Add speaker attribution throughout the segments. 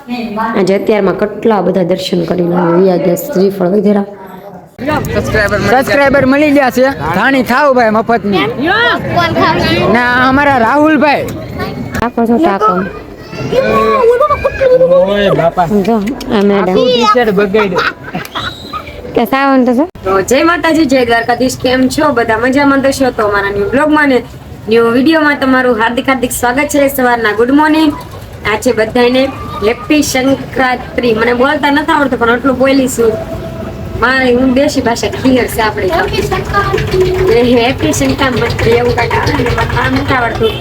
Speaker 1: આજે અત્યારમાં કેટલા બધા દર્શન કરી રહ્યા ગયા શ્રીફળ વધેરા
Speaker 2: સબસ્ક્રાઇબર મળી ગયા છે ધાણી થાવ ભાઈ મફત ની ના અમારા રાહુલભાઈ
Speaker 1: ટાકો છો ટાકો
Speaker 2: ઓય બાપા
Speaker 1: જો આ મેડમ
Speaker 2: ટી-શર્ટ બગાડ્યો
Speaker 1: કે સાવન તો જય માતાજી જય દ્વારકાધીશ કેમ છો બધા મજામાં દશો તો અમારા ન્યુ બ્લોગમાં ને ન્યુ વિડીયોમાં તમારું હાર્દિક હાર્દિક સ્વાગત છે સવારના ગુડ મોર્નિંગ આજે બધાને હેપી સંક્રાંતિ મને બોલતા નથી આવડતું પણ એટલું બોલીશું મારે હું દેશી ભાષા ક્લિયર છે આપણે હેપી સંક્રાંતિ એવું કાંઈક આવે ને આ નથી આવડતું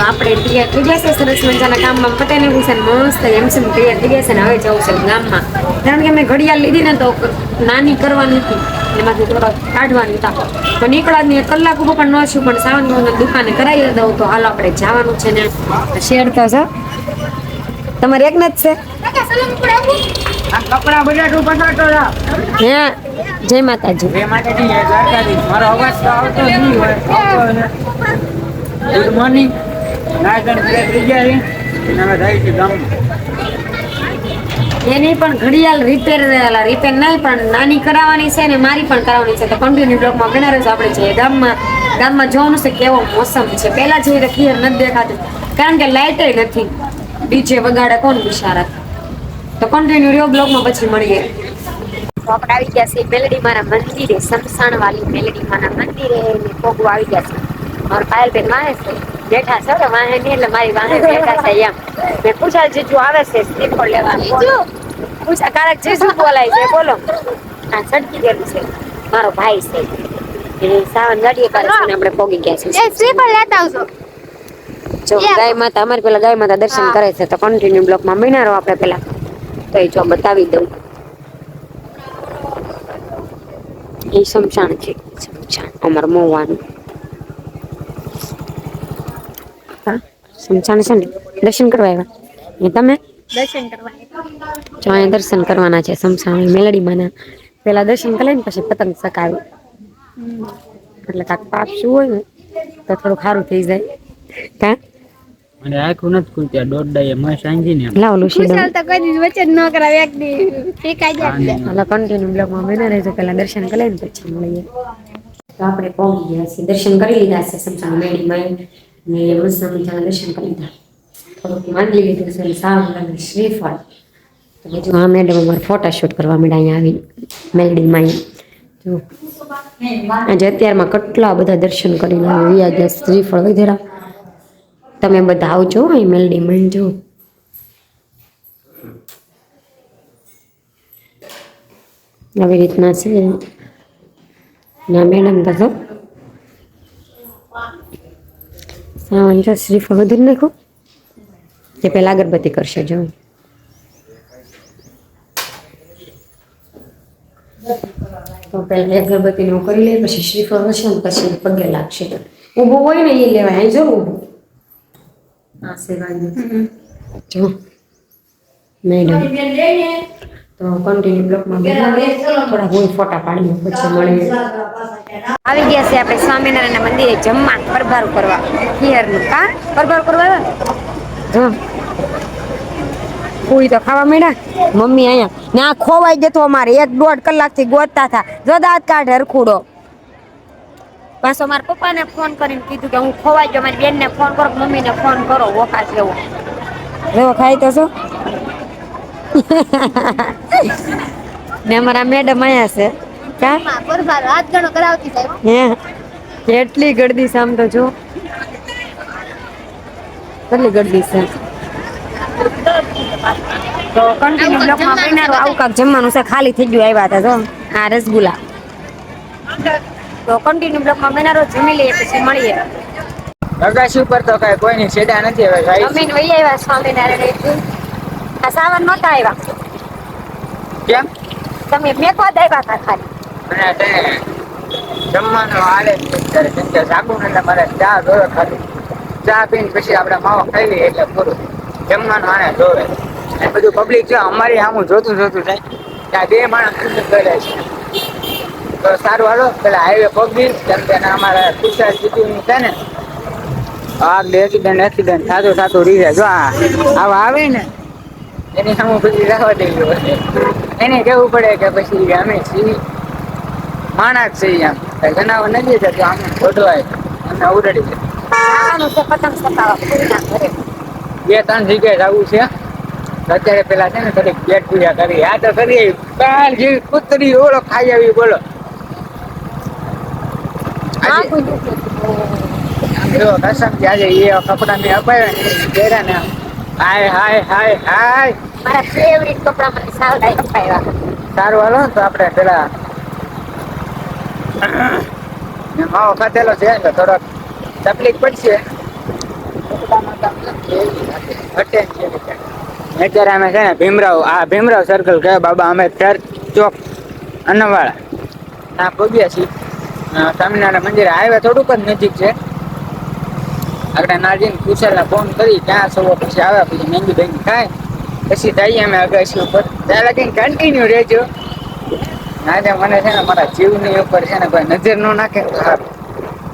Speaker 1: આપણે તૈયાર થઈ જશે સરસ મજાના કામમાં પતાઈને પૂછે મસ્ત એમ છે તૈયાર થઈ જશે ને હવે જવું છે ગામમાં કારણ કે મેં ઘડિયાળ લીધી ને તો નાની કરવાની હતી એમાંથી થોડા કાઢવાની હતા તો નીકળવાની કલાક ઉપર પણ ન છું પણ સાવન દુકાને કરાવી દઉં તો હાલ આપણે જવાનું છે ને શેર તો છે તમારે એક જ છે
Speaker 2: કપડા બધા તું પસાડતો જા
Speaker 1: હે જય માતાજી
Speaker 2: એ માટેથી દ્વારકાધીશ મારો અવાજ તો આવતો નહીં હોય ગુડ મોર્નિંગ નાગણ ફ્રેશ થઈ ગયા છે અને હવે જાય છે ગામમાં
Speaker 1: એની પણ ઘડિયાળ રિપેર નહીં પણ નાની કરાવવાની છે ને મારી પણ કરાવવાની છે તો કન્ટિન્યુ બ્લોકમાં બના રહેજો આપણે જઈએ ગામમાં જોવાનું છે કેવો મોસમ છે પહેલા જેવી તો ક્લિયર નથી દેખાતું કારણ કે લાઇટે નથી ડીજે વગાડે કોણ બિચારા તો કન્ટિન્યુ રહ્યો બ્લોગમાં પછી મળીએ તો આપણે આવી ગયા છીએ મેલડી મારા મંદિરે સમસાણ વાલી મેલડી માના મંદિરે પોગો આવી ગયા છે મારા પાયલબેન વાહે છે બેઠા છે કે વાહે નહીં એટલે મારી વાહે બેઠા છે એમ મેં પૂછા જીજુ આવે છે શ્રીફળ લેવા પૂછા કારક જીજુ બોલાય છે બોલો હા સડકી ગયેલું છે મારો ભાઈ છે એ સાવન ગાડીએ કાલે છે ને આપણે પોગી ગયા છીએ
Speaker 3: શ્રીફળ લેતા આવજો
Speaker 1: જો ગાય માતા અમારી પેલા ગાય માતા દર્શન કરે છે તો કન્ટિન્યુ બ્લોકમાં બન્યા રહો આપણે પેલા તો એ જો બતાવી દઉં એ સમશાન છે સમશાન અમાર મોવાનું હા સમશાન છે ને દર્શન કરવા આવ્યા એ તમે
Speaker 3: દર્શન કરવા
Speaker 1: જો અહીંયા દર્શન કરવાના છે સમશાન મેલડી માના પેલા દર્શન કરી ને પછી પતંગ ચકાવે એટલે કાંક પાપ શું હોય ને તો થોડું સારું થઈ જાય કા
Speaker 2: અને આખું નથી ખુલતી દોડડાએ મસ આંજી ને
Speaker 1: લાવ લુસી
Speaker 3: ખુશાલ તો કોઈ દી વચ્ચે ન કરાવે એક દી ઠીકાઈ જાય
Speaker 1: હાલો કન્ટિન્યુ બ્લોગમાં બના રહેજો પેલા દર્શન કરી લઈને પછી મળીએ તો આપણે પહોંચી ગયા છીએ દર્શન કરી લીધા છે સમસાન મેળીમાં ને મસ્ત મજાના દર્શન કરી લીધા થોડુંક માંડલી લીધું છે સાવન શ્રીફળ તો બીજું આ મેડમ અમારે ફોટોશૂટ કરવા માંડ્યા અહીંયા આવી મેલડીમાં જો આજે અત્યારમાં કેટલા બધા દર્શન કરી રહ્યા ગયા શ્રીફળ વધેરા તમે બધા આવજો અહીં મેલડીમાં જો આવી રીતના છે ના મેડમ તો સાવન જો શ્રીફળ વધીને નાખો કે પેલા અગરબત્તી કરશે જો તો પેલા અગરબત્તી નું કરી લે પછી શ્રીફળ હશે ને પછી પગે લાગશે ઊભું હોય ને એ લેવાય અહીં જો ઊભું આ સેવાય જો મેડમ તો કન્ટિન્યુ બ્લોકમાં થોડા હું ફોટા પાડીને પછી મળીએ આવી ગયા છે આપણે સ્વામિનારાયણ મંદિરે જમવા પરભાર કરવા ખીરનું કા પરભાર કરવા જો પૂરી તો ખાવા માંડ્યા મમ્મી અહીંયા ના ખોવાઈ જતો અમારે 1.5 કલાકથી ગોતતા હતા જો દાંત કાઢે હરખુડો પાછો મારા પપ્પાને ફોન કરીને કીધું કે હું ખોવાઈ ગયો મારી બેનને ફોન કરો મમ્મીને ફોન કરો વોકા જેવો જો ખાઈ તો છો ને અમારા મેડમ આયા છે કા
Speaker 3: પરભાર હાથ ગણો કરાવતી જાય
Speaker 1: હે કેટલી ગર્દી છે આમ તો જો કેટલી ગર્દી છે તો કન્ટિન્યુ બ્લોકમાં બન્યા આવું કાંક જમવાનું છે ખાલી થઈ ગયું આવ્યા હતા જો આ રસગુલ્લા તો કન્ટિન્યુ બ્લોકમાં બન્યા જમી લઈએ પછી મળીએ
Speaker 2: અગાસી ઉપર તો કઈ કોઈની છેડા નથી હવે ગાઈ
Speaker 1: જમીન વહી આવ્યા સ્વામિનારાયણ આ સાવન નહોતા આવ્યા
Speaker 2: કેમ
Speaker 1: તમે મેકવા જ આવ્યા હતા ખાલી
Speaker 2: અને તે જમવાનો હાલે કરે કેમ કે સાકુ ને મારે ચા જોવે ખાલી ચા પીને પછી આપણે માવો ખાઈ લઈએ એટલે પૂરું જમવાનું આને જોવે એ બધું પબ્લિક છે અમારી સામું જોતું જાય ત્યાં બે માણસ કરે છે તો સારું હાલો પેલા હાઈવે પગી કેમ કે અમારા ખુશાલ સિટીની છે ને આગ એક્સિડન્ટ થતું રહી જાય જો આવા આવે ને એની સામે પછી રહેવા દેવી પડે. એને કેવું પડે કે પછી અમે છીએ માણસ છીએ, આમ જનાવર નથી તો આમ ગોઠવાય અને ઉરડી છે.
Speaker 1: જવાનું છે પતંગ ચગાવવા કોઈના ઘરે.
Speaker 2: 2-3 જગ્યાએ જવું છે. અત્યારે પેલા છે ને થોડીક પેટ પૂજા કરી. આ તો કરી કાલ જેવી કૂતરી ઓળો ખાઈ આવી બોલો.
Speaker 1: હા, કોઈ
Speaker 2: જો કસમ કે આજે એ કપડા મેં અપાવ્યા ને પહેર્યા ને હાય હાય હાય હાય.
Speaker 1: મારા ફેવરિટ કપડા મને સાવડા અપાવ્યા.
Speaker 2: સારું હાલો ને તો આપણે પેલા માવો ખાધેલો છે એટલે થોડોક તકલીફ પડશે. અત્યારે અમે છે ને ભીમરાવ સર્કલ કહે બાબા આંબેડકર ચોક અન્નવાળા ત્યાં પહોંચ્યા છીએ. સ્વામિનારાયણ મંદિર હાઈવે થોડુંક જ નજીક છે. આપણે નાજીને કુશલને ફોન કરી ક્યાં સવો પછી આવ્યા પછી મહેંદી બેંદી ખાય પછી જઈએ અમે અગાસી ઉપર. ત્યાં લગીને કન્ટિન્યુ રહેજો. આજે મને છે ને મારા જીવની ઉપર છે ને કોઈ નજર ન નાખે તો સારું.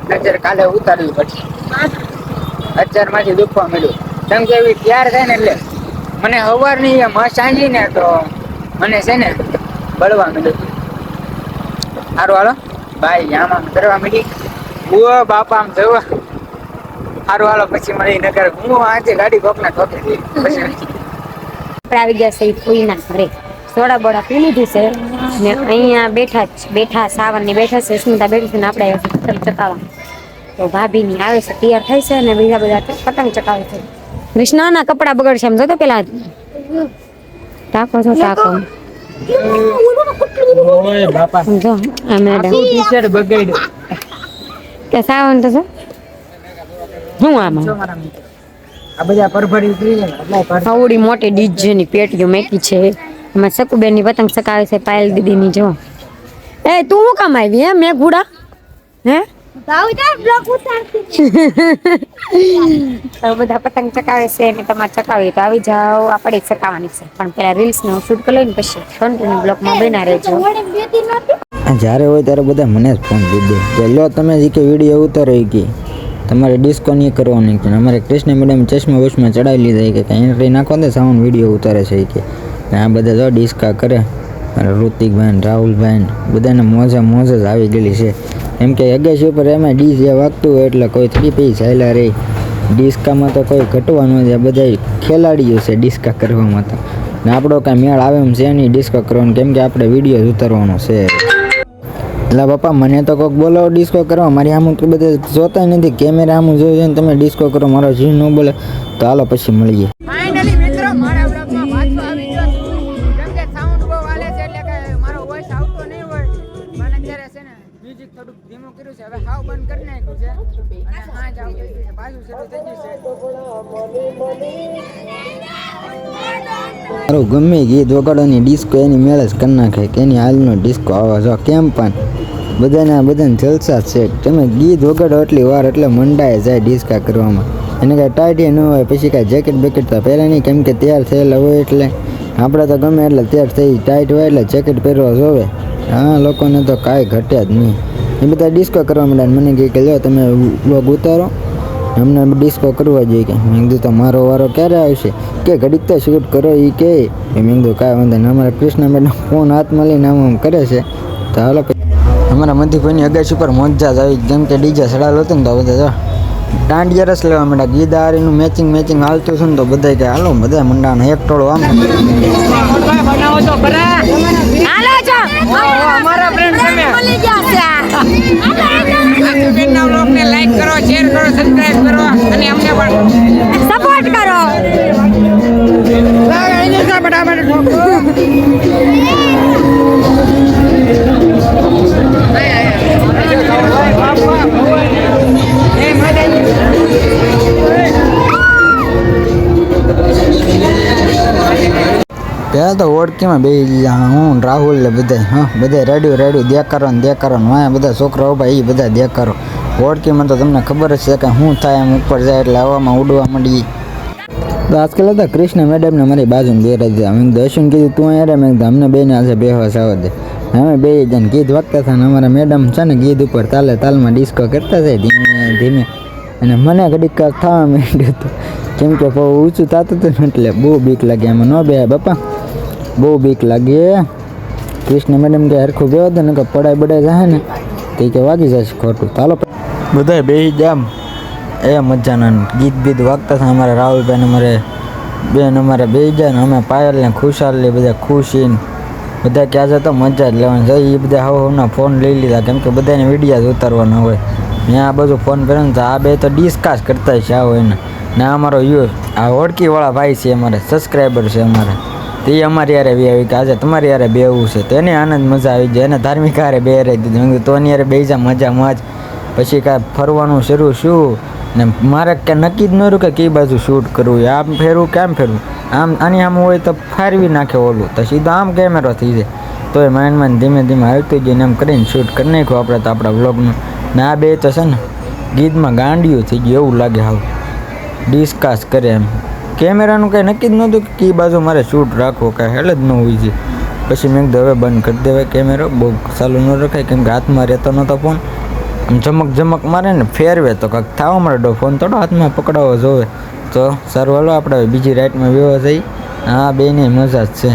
Speaker 2: નજર કાલે ઉતારવી પડશે. અત્યારમાંથી દુખવા મળ્યું કેમ કે એવી તૈયાર થાય ને એટલે મને સવારની સાંજી ને તો મને છે ને બળવા મળ્યું. સારું હાલો ભાઈ આમ આમ કરવા મળી. ઓ બાપા આમ જવા. સારું હાલો પછી મળી નગર હું આજે ગાડી કોકને ઠોકી દઈ પછી
Speaker 1: આપણે આવી ગયા છે ઈ ફૂઈના ઘરે. સોડા બોડા પી લીધું છે ને અહીંયા બેઠા સાવરની બેઠા છે. સ્મિતા બેઠી છે ને આપણે પતંગ ચકાવવા. તો ભાભીની આવે છે તૈયાર થાય છે ને બીજા બધા પતંગ ચકાવે છે. કૃષ્ણના કપડા બગડશે એમ જોતો પેલા ટાકો છો ટાકો.
Speaker 2: ઓય બાપા
Speaker 1: જો આ મેડમ
Speaker 2: ટી-શર્ટ બગાડ્યું.
Speaker 1: કે સાવન તો છે શું આમાં
Speaker 2: આ બધા પરભરી ઉતરી જાય ને એટલે
Speaker 1: આવડી મોટી ડીજે ની પેટીઓ મેકી છે. એમાં સકુબેન ની પતંગ ચકાવે છે. પાયલ દીદી ની જો. એ તું શું કામ આવી હે મેં ઘુડા હે
Speaker 3: બ્લોક ઉતારતી.
Speaker 1: તો બધા પતંગ ચકાવે છે ને તમારે ચકાવી તો આવી જાઓ. આપણે ચકાવવાની છે પણ પેલા રીલ્સ નો શૂટ કરી લઈને પછી કન્ટિન્યુ બ્લોગમાં બના રહેજો.
Speaker 4: જ્યારે હોય ત્યારે બધા મને જ ફોન કરી દે કે લો તમે જે કે વિડીયો ઉતારો કે તમારે ડિસ્કો નહીં કરવાની કે અમારે કૃષ્ણ મેડમ ચશ્મા વચમાં ચડાવી લીધા કે એન્ટ્રી નાખો ને સાઉન્ડ વિડીયો ઉતારે છે કે આ બધા જો ડિસ્કા કરે. ઋતિકભાઈ રાહુલભાઈ બધાને મોજ જ આવી ગયેલી છે. એમ કે અગાસી ઉપર એમાં ડીજે વાગતું હોય એટલે કોઈ 3 પી ચાલ્યા રહી. ડિસ્કામાં તો કોઈ ઘટવાનું નથી. બધા ખેલાડીઓ છે ડિસ્કા કરવામાં તો ને આપણો કાંઈ મેળ આવે એમ છે નહીં ડિસ્કો કરવાનો કેમ કે આપણે વિડીયો જ ઉતારવાનો છે. એટલે પપ્પા મને તો કોઈક બોલો ડિસ્કો કરવા મારી આમ તો બધા જોતા નથી. કેમેરા આમ જોયું છે ને તમે ડિસ્કો કરો મારો જીવ ન બોલે તો હાલો પછી મળીએ.
Speaker 2: ફાઇનલી મિત્રો મારા બ્લોગમાં પાછો આવી ગયો છું. કેમ કે સાઉન્ડ બહુ હાલે છે એટલે કે મારો વોઇસ આવતો નહીં હોય. મને અત્યારે છે ને મ્યુઝિક થોડુંક ધીમું કર્યું છે. હવે હાવ બંધ કરી નાખ્યું છે અને હા જ આવતું છે પાછું શરૂ થઈ ગયું છે.
Speaker 4: મારું ગમે ગીત વગાડવાની ડિસ્કો એની મેળ જ કરી નાખે કે એની હાલનો ડિસ્કો આવે જો કેમ પણ બધાને જલસા છે. તમે ગીત વગાડો એટલી વાર એટલે મંડાય જાય ડિસ્કા કરવામાં. એને કાંઈ ટાઈટ ન હોય પછી કાંઈ જેકેટ બેકેટ તો પહેરે નહીં કેમ કે તૈયાર થયેલા હોય એટલે આપણે તો ગમે એટલે તૈયાર થઈ ટાઈટ હોય એટલે જેકેટ પહેરવા જોવે. હા લોકોને તો કાંઈ ઘટ્યા જ નહીં. એ બધા ડિસ્કો કરવા માંડ્યા. મને કહે કે લો તમે વ્લોગ ઉતારો અમને ડિસ્કો કરવા જોઈએ કે મેં કીધું તો મારો વારો ક્યારે આવશે કે ઘડીક તો શૂટ કરો એ કે મેં કીધું કાંઈ વાંધો નહીં. અમારા કૃષ્ણ મેડમ ફોન હાથમાં લઈને આમ કરે છે તો હાલો અમારા મધ્યભાઈની અગાસી ઉપર મોજા જ આવી જેમ કે ડીજે સડાયેલો હતો ને તો બધા દાંડિયા રસ લેવા માંડ્યા. ગીદારીનું મેચિંગ હાલતું હતું ને તો બધા કે હાલો બધા મંડાનો એક ટોળો આમ
Speaker 2: બનાવો તો ખરા.
Speaker 1: હાલો છો
Speaker 2: અમારા ફ્રેન્ડ તમે
Speaker 1: મળી ગયા છે.
Speaker 2: બેનના બ્લોગને લાઈક કરો, શેર કરો, સબસ્ક્રાઇબ કરો અને અમને પણ
Speaker 1: સપોર્ટ કરો.
Speaker 4: પહેલાં તો ઓળખીમાં બે હું રાહુલ ને બધા રેડિયો દેખારો ને વાંયા બધા છોકરાઓ ભાઈ એ બધા દેખારો. ઓળખીમાં તો તમને ખબર જ છે કે શું થાય એમ ઉપર જાય એટલે હવામાં ઉડવા માંડી. તો આજકાલ હતા કૃષ્ણ મેડમને મારી બાજુમાં બેરા દીધા. મેં દર્શન કીધું તું અહીંયા મેં કીધું અમને બેને આજે બેહવા સાવ દે. અમે બે જણ ગીત વાગતા હતા ને અમારા મેડમ છે ને ગીત ઉપર તાલમાં ડિસ્કો કરતા થાય ધીમે ધીમે અને મને ઘડીક થવા માંડ્યું હતું કેમ કે બહુ ઊંચું થતું હતું ને એટલે બહુ બીક લાગે એમાં ન બે બાપા બહુ બીક લાગે કૃષ્ણ મેડમ કે હરખું બેવા દે ને કે પડાઈ બડાઈ જાય ને તે કે વાગી જશે ખોટું ચાલો બધા બેસી જામ એ મજાના ગીત બીત વાગતા હતા અમારા રાહુલભાઈ ને અમારે બેન અમારે બેસી જાય ને અમે પાયલ ને ખુશાલ ને બધા ખુશી બધા ક્યાં જતો મજા જ લેવાની જાય એ બધા હવના ફોન લઈ લીધા કેમ કે બધાને વિડીયા જ ઉતારવાના હોય મેં આ બધું ફોન કર્યો ને તો આ બે તો ડિસ્કસ કરતા છે આવો એને ને અમારો યુઝ આ ઓળખીવાળા ભાઈ છે અમારે સબસ્ક્રાઈબર છે અમારે તે અમારી યારે બી આવી કે આજે તમારી યારે બેવું છે તો એને આનંદ મજા આવી જાય એને ધાર્મિક હારે બે રહી દીધું તો એની યારે બે જા મજા મજ પછી કાંઈ ફરવાનું શરૂ શું ને મારે કે નક્કી જ ન રહ્યું કે કઈ બાજુ શૂટ કરવું આમ ફેરવું કેમ ફેરવું આમ આની આમ હોય તો ફારવી નાખે ઓલું તો સીધો આમ કેમેરો થઈ જાય તો એ માઇન્ડમાં ધીમે ધીમે આવતું જઈને એમ કરીને શૂટ કરી નાખ્યું આપણે તો આપણા વ્લોગનું ને આ બે તો છે ને ગીતમાં ગાંડિયું થઈ ગયું એવું લાગે હાવ ડિસ્કસ કરે એમ કેમેરાનું કાંઈ નક્કી જ નહોતું કે કઈ બાજુ મારે શૂટ રાખવો કાંઈ હેલ જ ન હોય છે પછી મેં કીધું હવે બંધ કરી દેવાય કેમેરો બહુ ચાલુ ન રખાય કેમ કે હાથમાં રહેતો નહોતો ફોન આમ ઝમક મારે ને ફેરવે તો કાંઈક થવા મળે ફોન થોડો હાથમાં પકડાવો જોવે તો સારું હાલો આપણે બીજી રાઈડમાં વ્યવહાર જઈ હા બેને મજા જ છે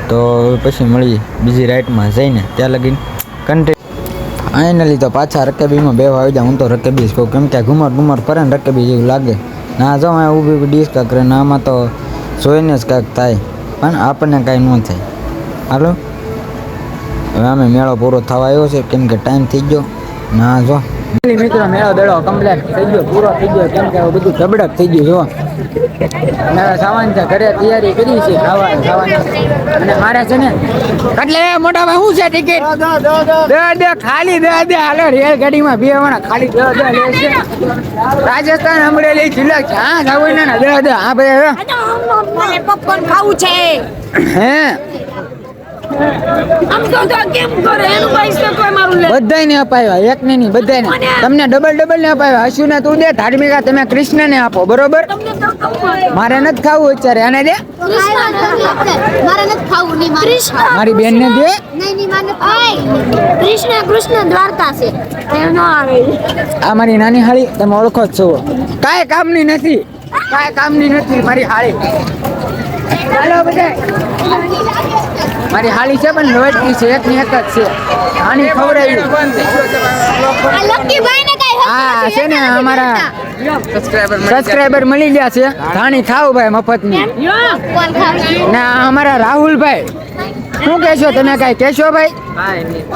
Speaker 4: તો પછી મળીએ બીજી રાઈડમાં જઈને ત્યાં લગીને કન્ટેન્ટ ફાઇનલી તો પાછા રકેબીમાં બેવા આવી જાય હું તો રકેબી જ કહું કેમ કે ઘુમર ફરે ને રકેબી જેવું લાગે ના જો આ ઊભી ડિસ્કા કરે ને આમાં તો જોઈને જ કાંઈક થાય પણ આપણને કાંઈ ન થાય હાલો હવે અમે મેળો પૂરો થવા આવ્યો છે કેમ કે ટાઈમ થઈ ગયો ના જો મિત્રો મેળો દડો કમ્પ્લીટ થઈ ગયો પૂરો થઈ ગયો કેમ કે બધું ધબડક થઈ ગયું જો અને હવે સામાન છે ઘરે તૈયારી કરી છે ખાવાની અને મારે છે ને એટલે મોટા ભાઈ શું છે ટિકિટ દે ખાલી દે હાલો રેલગાડીમાં બેવાના ખાલી દે લે છે રાજસ્થાન અમરેલી જિલ્લા ક્યાં જવું ને દે હા ભાઈ
Speaker 3: પોપકોર્ન ખાવું છે
Speaker 4: હે બધાને અપાવ્યા એક ને નહીં બધાને તમને ડબલ ને અપાવ્યા હસુ ને તું દે ધાર્મિકા તમે કૃષ્ણ ને આપો બરોબર મારે નથી ખાવું અત્યારે આને દે
Speaker 3: મારે નથી ખાવું નહીં
Speaker 4: મારી બેન ને દે
Speaker 3: કૃષ્ણ દ્વારકા છે એનો આવે
Speaker 4: આ મારી નાની હાળી તમે ઓળખો જ છો કાંઈ કામની નથી મારી હાળી ચાલો બધા મારી હાળી છે પણ લોટની છે એકની એક જ છે આની ખવડાવી હા છે ને અમારા સબસ્ક્રાઈબર મળી ગયા છે ધાણી ખાવ ભાઈ મફતની ના અમારા રાહુલભાઈ શું કહેશો તમે કાંઈ કહેશો ભાઈ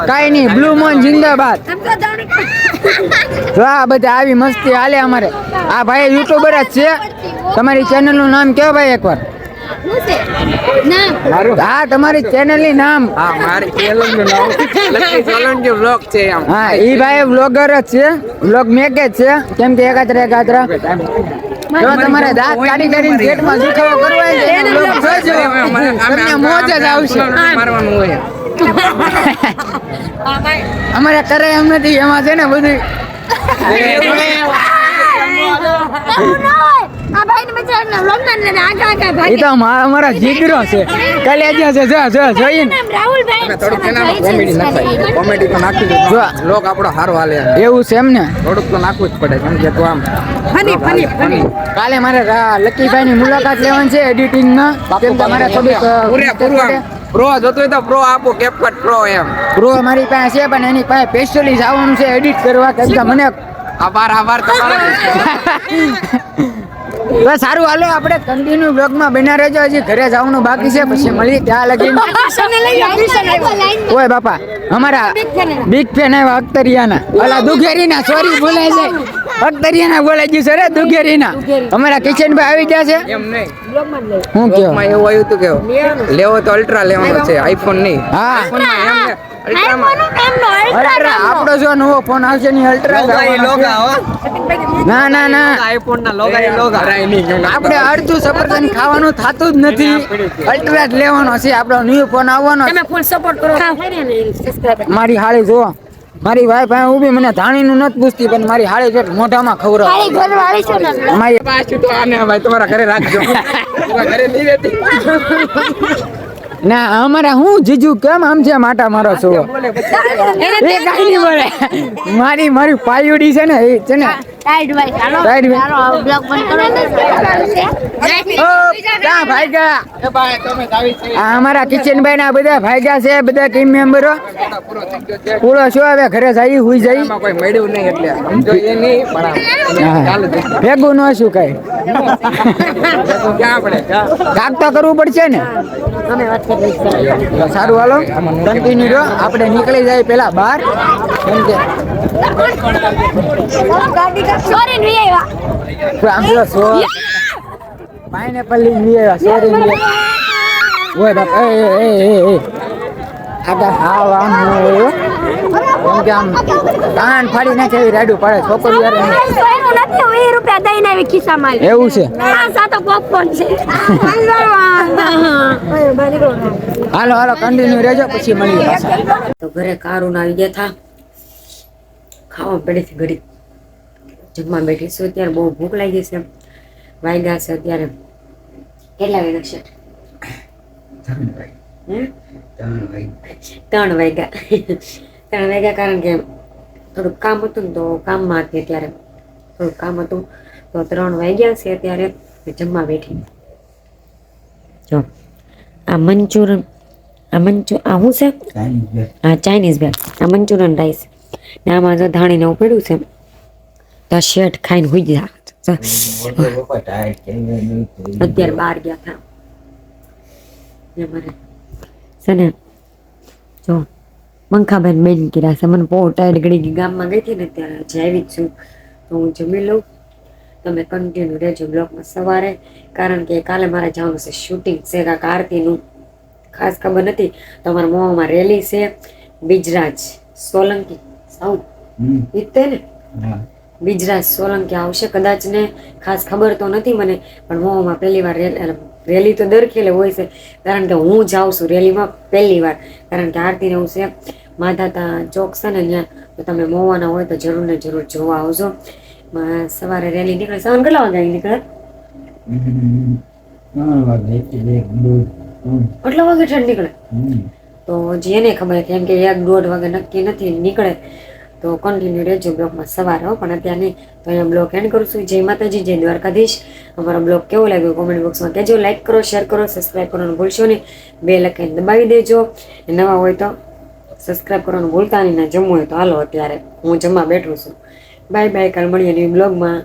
Speaker 4: કાંઈ નહીં બ્લુ મોન જિંદાબાદ જો આ બધા આવી મસ્તી હાલે અમારે આ ભાઈ યુટ્યુબર જ છે તમારી ચેનલનું નામ કયો ભાઈ એકવાર હા તમારી ચેનલ ની નામ
Speaker 2: મારી ચેનલનું નામ લકી સોલંકી વ્લોગ છે આમ
Speaker 4: હા ઈ ભાઈ વ્લોગર જ છે વ્લોગ મેકે જ છે કેમ કે એકાત્રા જો તમારે દાંત કાઢી કાઢીને પેટમાં દુખાવો કરવો હોય તો એનો વ્લોગ જોજો તમને મોજ જ આવશે
Speaker 2: મારવાનું હોય
Speaker 4: અમારે કરે એમ નથી એમાં છે ને બધું એ તો અમારા જીગરો છે કલેજા છે જોઈને
Speaker 2: કોમેડી તો નાખી દો લોક આપણો હારો હાલે
Speaker 4: એવું છે એમ ને
Speaker 2: થોડુંક તો નાખવું જ પડે કેમ કે તું આમ ફની
Speaker 4: કાલે મારે લકીભાઈ ની મુલાકાત લેવાની છે એડિટિંગ માં કેમ કે મારે થોડીક
Speaker 2: પ્રો જોતો હોય તો પ્રો આપો કેપકટ પ્રો એમ
Speaker 4: પ્રો મારી પાસે છે પણ એની પાસે સ્પેશિયલી જવાનું છે એડિટ કરવા કેમ કે મને
Speaker 2: આભાર તમારો
Speaker 4: તો સારું હાલો આપણે કન્ટિન્યુ બ્લોગમાં બના રહેજો હજી ઘરે જવાનું બાકી છે પછી મળીએ ત્યાં લગીને ઓય બાપા અમારા બિગ ફેન આવ્યા અખ્તરિયાના ઓલા દુઘેરીના સોરી બોલાય છે અખ્તરિયાના બોલાઈ ગયું છે રે દુઘેરીના અમારા કિશનભાઈ આવી ગયા છે
Speaker 2: એમ નહીં
Speaker 4: હું કયો
Speaker 2: એવું આવ્યું હતું કે લેવો તો અલ્ટ્રા લેવાનો છે આઈફોન નહીં
Speaker 4: હા
Speaker 2: આઈફોનમાં એમને
Speaker 4: અલ્ટ્રા આપણો જો નવો ફોન આવશે ની અલ્ટ્રા ના
Speaker 2: આઈફોન ના લોગા
Speaker 4: આપણે અડધું સફરજન ખાવાનું થતું જ નથી અલ્ટ્રા જ લેવાનો છે આપણો ન્યુ ફોન આવવાનો
Speaker 1: તમે ફૂલ સપોર્ટ કરો સબસ્ક્રાઇબર
Speaker 4: મારી હાળી જો મારી વાઈફ આ ઊભી મને ધાણીનું નથી પૂછતી પણ મારી હાળી જો મોઢામાં ખવડાવે મારી
Speaker 2: પાછું તો આને ભાઈ તમારા ઘરે રાખજો ઘરે નહીં રહેતી
Speaker 4: ના અમારા હું જીજુ કેમ આમ છે માટા મારો છો એ કાઈ નહીં બોલે મારી પાયુડી છે ને એ છે ને
Speaker 3: સાઈડ વાઈસ હાલો
Speaker 2: Side wise.
Speaker 3: હાલો બ્લોગ બંધ કરો
Speaker 2: ક્યાં ભાગ્યા આ અમારા કિચનભાઈ ના બધા ભાગ્યા છે બધા ટીમ મેમ્બરો પૂરો શું હવે ઘરે જઈ હુઈ જઈ કોઈ મળ્યું નહીં એટલે સમજો એ નહીં ભેગું ન શું કઈ કાક તો કરવું પડશે ને સારું હાલો કન્ટિન્યુ રહ્યો આપણે નીકળી જાય પેલા બહાર કેમ કે
Speaker 3: સોરી નહીં આવ્યા
Speaker 2: આમ પેલો પાઇનેપલ લઈને લઈ આવ્યા સોરી ઓય બાપ એ આ હાવ આમ ન હોય કેમ કે આમ કાન ફાડી નાખે એવી રાડું પડે છોકરી યાર
Speaker 3: એનું નથી 20 રૂપિયા દઈને આવી ખિસ્સામાં
Speaker 2: એવું છે
Speaker 3: આ સાતો પોપકોર્ન છે
Speaker 2: હાલો હાલો કન્ટિન્યુ રહેજો પછી મળીએ પાછા
Speaker 1: તો ઘરે કારું આવી ગયા થા ખાવા પડેથી ઘડી જમવા બેઠી છું અત્યારે બહુ ભૂખ લાગી છે વાગ્યા છે અત્યારે કેટલા વાગ્યા છે 3 વાગ્યા 3 વાગ્યા કારણ કે થોડુંક કામ હતું ને તો કામમાં હતી ત્યારે થોડુંક કામ હતું તો 3 વાગ્યા છે અત્યારે જમવા બેઠી જો આ મંચુરન આ શું છે આ ચાઇનીઝ બેગ આ મંચુરન રાઈસ ને આમાં જો ધાણીને એવું પડ્યું છે તો શેઠ ખાઈને હુઈ ગયા અત્યારે બહાર ગયા હતા મારે છે ને જો પંખાબેન બેન કર્યા છે મને બહુ ટાઈડ ગળી ગઈ ગામમાં ગઈ હતી ને ત્યારે હજી આવી જ છું તો હું જમી લઉં તમે કન્ટિન્યુ રહેજો બ્લોગમાં સવારે કારણ કે કાલે મારે જવાનું છે શૂટિંગ છે કાંક આરતીનું ખાસ ખબર નથી તો અમારા મોમાં રેલી છે બિજરાજ સોલંકી સાઉથ ઈતે ને બિજરાજ સોલંકી આવશે કદાચ ને ખાસ ખબર તો નથી મને પણ મોમાં પહેલી વાર રેલી તો દર ખેલે હોય છે કારણ કે હું જાઉં છું રેલીમાં પહેલી વાર કારણ કે આરતીને એવું છે માધાતા ચોક છે ને ત્યાં તો તમે મોવાના હોય તો જરૂર ને જરૂર જોવા આવજો સવારે રેલી નીકળે સવારે કેટલા વાગે નીકળે આટલા વાગે ટ્રેન નીકળે તો જેને ખબર કેમ કે 1-1.5 વાગે નક્કી નથી નીકળે તો કન્ટિન્યુ રહેજો બ્લોગમાં સવારે હો પણ અત્યારે નહીં તો અહીંયા બ્લોગ એન્ડ કરું છું જય માતાજી જય દ્વારકાધીશ અમારો બ્લોગ કેવો લાગ્યો કોમેન્ટ બોક્સમાં કહેજો લાઈક કરો શેર કરો સબસ્ક્રાઈબ કરવાનું ભૂલશો નહીં બેલ આઇકન દબાવી દેજો નવા હોય તો સબસ્ક્રાઈબ કરવાનું ભૂલતા નહીં ના જમવું હોય તો હાલો અત્યારે હું જમવા બેઠું છું બાય બાય કાલ મળીએ ન્યુ બ્લોગમાં